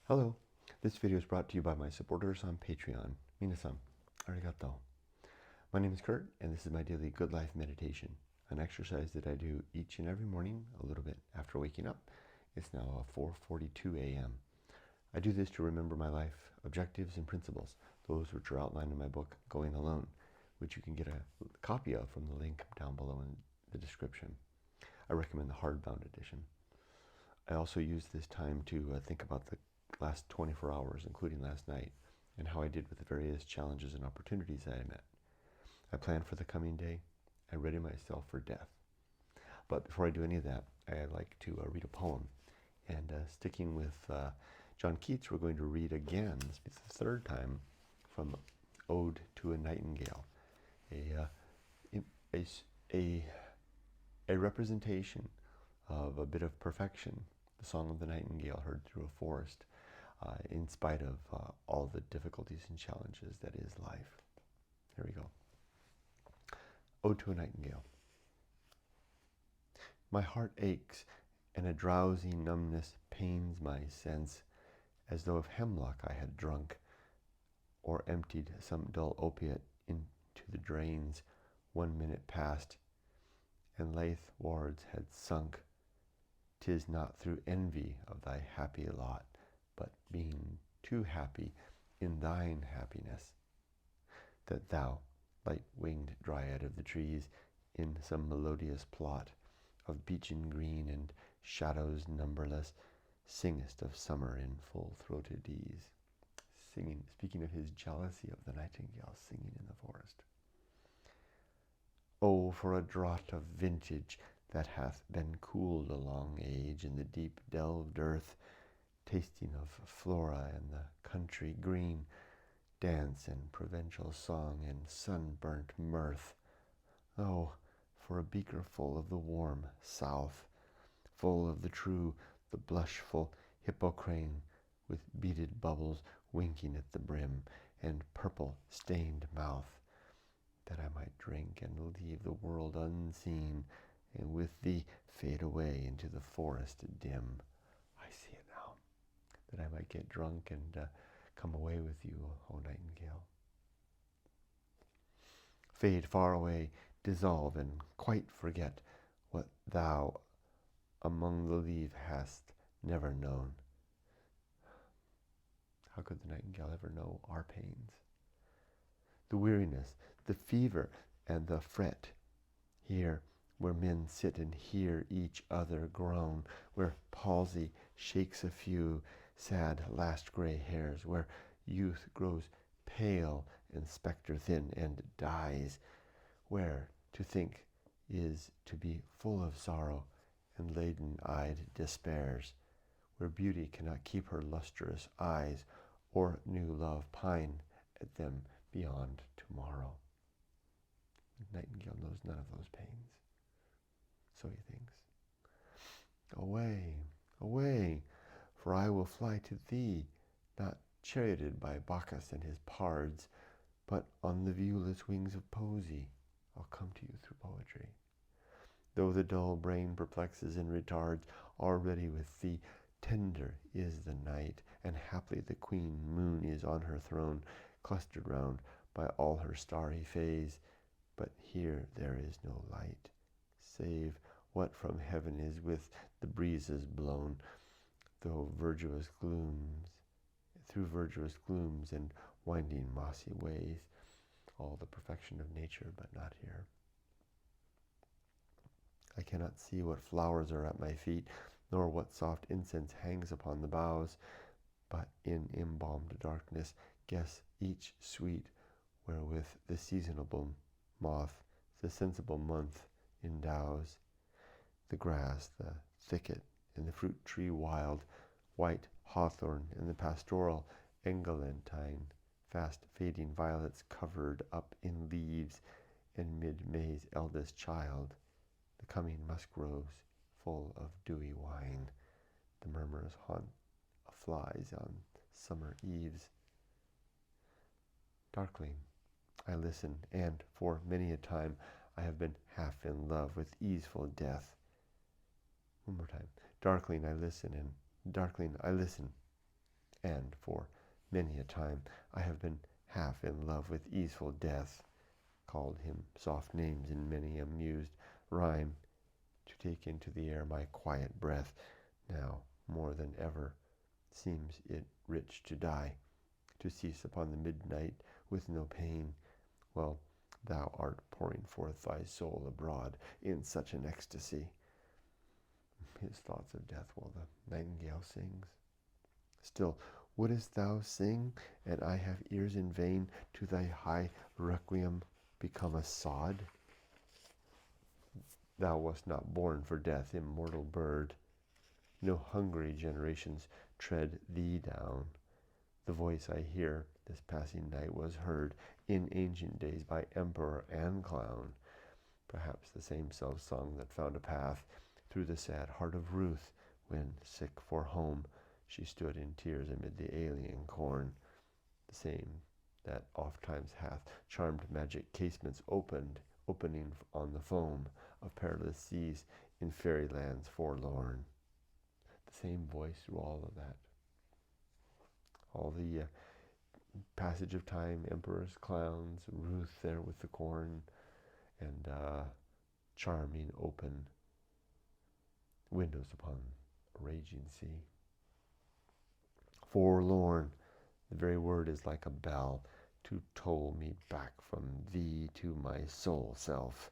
Hello, this video is brought to you by my supporters on Patreon. Minasan, arigato. My name is Kurt, and this is my daily Good Life meditation, an exercise that I do each and every morning, a little bit after waking up. It's now 4:42 a.m. I do this to remember my life objectives and principles, those which are outlined in my book, Going Alone, which you can get a copy of from the link down below in the description. I recommend the hardbound edition. I also use this time to think about the last 24 hours, including last night, and how I did with the various challenges and opportunities that I met. I plan for the coming day. I ready myself for death. But before I do any of that, I like to read a poem. And sticking with John Keats, we're going to read again, this is the third time, from Ode to a Nightingale, a representation of a bit of perfection, the song of the nightingale heard through a forest, in spite of all the difficulties and challenges that is life. Here we go. Ode to a Nightingale. My heart aches, and a drowsy numbness pains my sense, as though of hemlock I had drunk, or emptied some dull opiate into the drains 1 minute past, and lithe wards had sunk. 'Tis not through envy of thy happy lot, but being too happy in thine happiness, that thou, light-winged dryad of the trees, in some melodious plot of beechen green and shadows numberless, singest of summer in full-throated ease. Speaking of his jealousy of the nightingale singing in the forest. Oh, for a draught of vintage that hath been cooled a long age in the deep delved earth, tasting of flora and the country green, dance and provincial song and sunburnt mirth. Oh, for a beaker full of the warm south, full of the true, the blushful hippocrane, with beaded bubbles winking at the brim, and purple stained mouth, that I might drink and leave the world unseen, and with thee fade away into the forest dim. I see it now, that I might get drunk and come away with you, O nightingale. Fade far away, dissolve, and quite forget what thou among the leaf hast never known. How could the nightingale ever know our pains? The weariness, the fever, and the fret, here where men sit and hear each other groan, where palsy shakes a few sad last gray hairs, where youth grows pale and spectre thin and dies, where to think is to be full of sorrow and laden-eyed despairs, where beauty cannot keep her lustrous eyes, or new love pine at them beyond tomorrow. The nightingale knows none of those pains. So he thinks. Away, away, for I will fly to thee, not charioted by Bacchus and his pards, but on the viewless wings of poesy. I'll come to you through poetry. Though the dull brain perplexes and retards, already with thee tender is the night, and haply the queen moon is on her throne, clustered round by all her starry fays. But here there is no light, save what from heaven is with the breezes blown, through verdurous glooms and winding mossy ways, all the perfection of nature, but not here. I cannot see what flowers are at my feet, nor what soft incense hangs upon the boughs, but in embalmed darkness guess each sweet wherewith the seasonable moth the sensible month endows. The grass, the thicket, and the fruit tree wild, white hawthorn, and the pastoral eglantine, fast fading violets covered up in leaves, and mid-May's eldest child, the coming musk rose, full of dewy wine, the murmurous haunt of flies on summer eves. Darkling, I listen, and for many a time I have been half in love with easeful death. One more time. Darkling I listen, and for many a time I have been half in love with easeful death, called him soft names in many amused rhyme, to take into the air my quiet breath. Now more than ever seems it rich to die, to cease upon the midnight with no pain, while thou art pouring forth thy soul abroad in such an ecstasy. His thoughts of death while the nightingale sings. Still, wouldst thou sing, and I have ears in vain, to thy high requiem become a sod? Thou wast not born for death, immortal bird. No hungry generations tread thee down. The voice I hear this passing night was heard in ancient days by emperor and clown. Perhaps the same self-song that found a path through the sad heart of Ruth, when, sick for home, she stood in tears amid the alien corn. The same that oft times hath charmed magic casements opening on the foam of perilous seas in fairylands forlorn. The same voice through all of that. All the passage of time, emperors, clowns, Ruth there with the corn, and charming open windows upon a raging sea. Forlorn, the very word is like a bell to toll me back from thee to my soul self.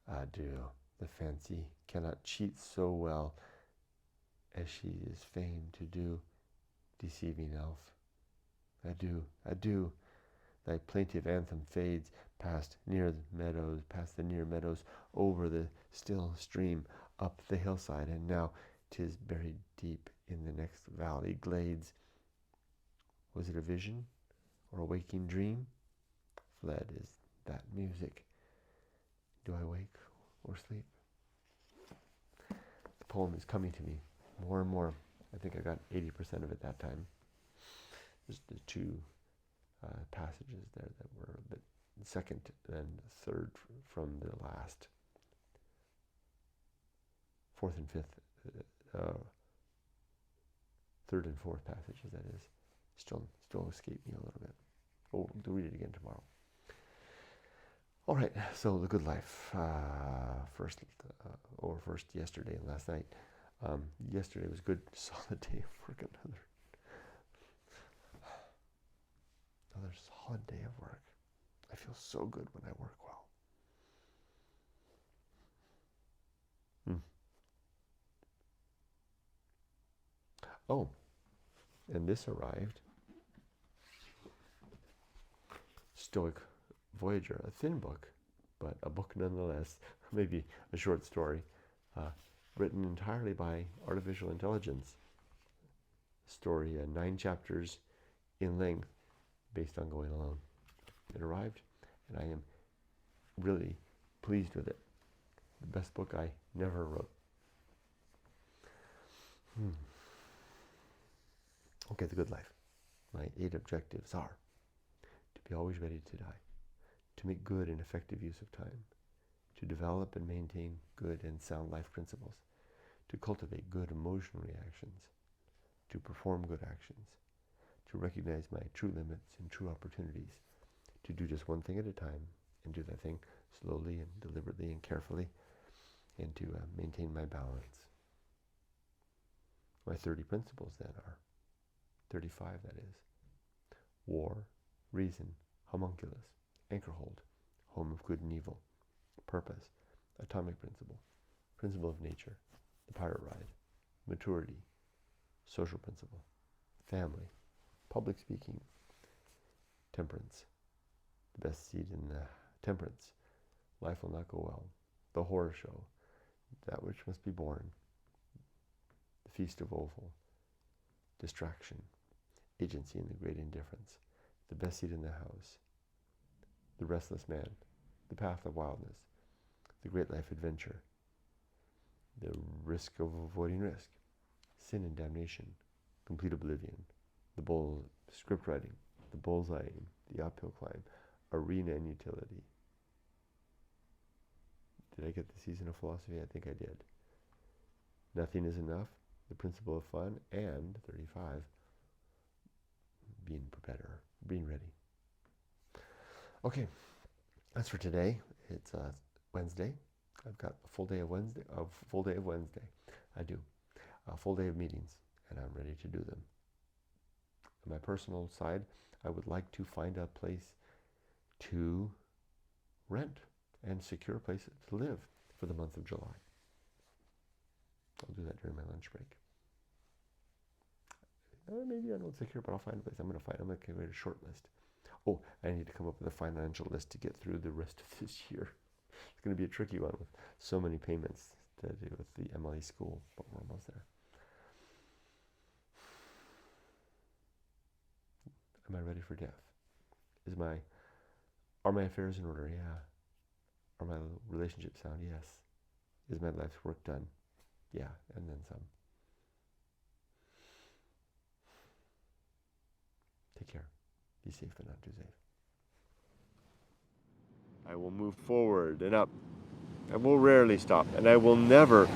Adieu, the fancy cannot cheat so well as she is fain to do, deceiving elf. Adieu, adieu, thy plaintive anthem fades past the near meadows, over the still stream, up the hillside, and now 'tis buried deep in the next valley glades. Was it a vision or a waking dream? Fled is that music. Do I wake or sleep? The poem is coming to me more and more. I think I got 80% of it that time. There's the two passages there that were a bit second and third from the last. Fourth and fifth, third and fourth passages, that is, still escape me a little bit. Oh, we'll read it again tomorrow. All right, so the good life. First yesterday and last night. Yesterday was good, solid day of work. Another solid day of work. I feel so good when I work well. Oh, and this arrived. Stoic Voyager, a thin book, but a book nonetheless, maybe a short story, written entirely by artificial intelligence. Story, 9 chapters in length, based on going alone. It arrived, and I am really pleased with it. The best book I never wrote. Okay, the good life. My 8 objectives are: to be always ready to die, to make good and effective use of time, to develop and maintain good and sound life principles, to cultivate good emotional reactions, to perform good actions, to recognize my true limits and true opportunities, to do just one thing at a time and do that thing slowly and deliberately and carefully, and to maintain my balance. My 30 principles then are 35, that is: war, reason, homunculus, anchorhold, home of good and evil, purpose, atomic principle, principle of nature, the pirate ride, maturity, social principle, family, public speaking, temperance, the best seed in the temperance, life will not go well, the horror show, that which must be born, the feast of offal, distraction, agency in the great indifference, the best seat in the house, the restless man, the path of wildness, the great life adventure, the risk of avoiding risk, sin and damnation, complete oblivion, the script writing, the bullseye, the uphill climb, arena and utility. Did I get the season of philosophy? I think I did. Nothing is enough, the principle of fun, and 35, being better, being ready. Okay, that's for today. It's Wednesday. I've got a full day of Wednesday. I do a full day of meetings, and I'm ready to do them. On my personal side, I would like to find a place to rent and secure a place to live for the month of July. I'll do that during my lunch break. Maybe I don't secure, but I'll find a place. I'm going to create a short list. Oh, I need to come up with a financial list to get through the rest of this year. It's going to be a tricky one with so many payments to do with the MLE school, but we're almost there. Am I ready for death? Are my affairs in order? Yeah. Are my relationships sound? Yes. Is my life's work done? Yeah, and then some. Take care. Be safe but not too safe. I will move forward and up. I will rarely stop, and I will never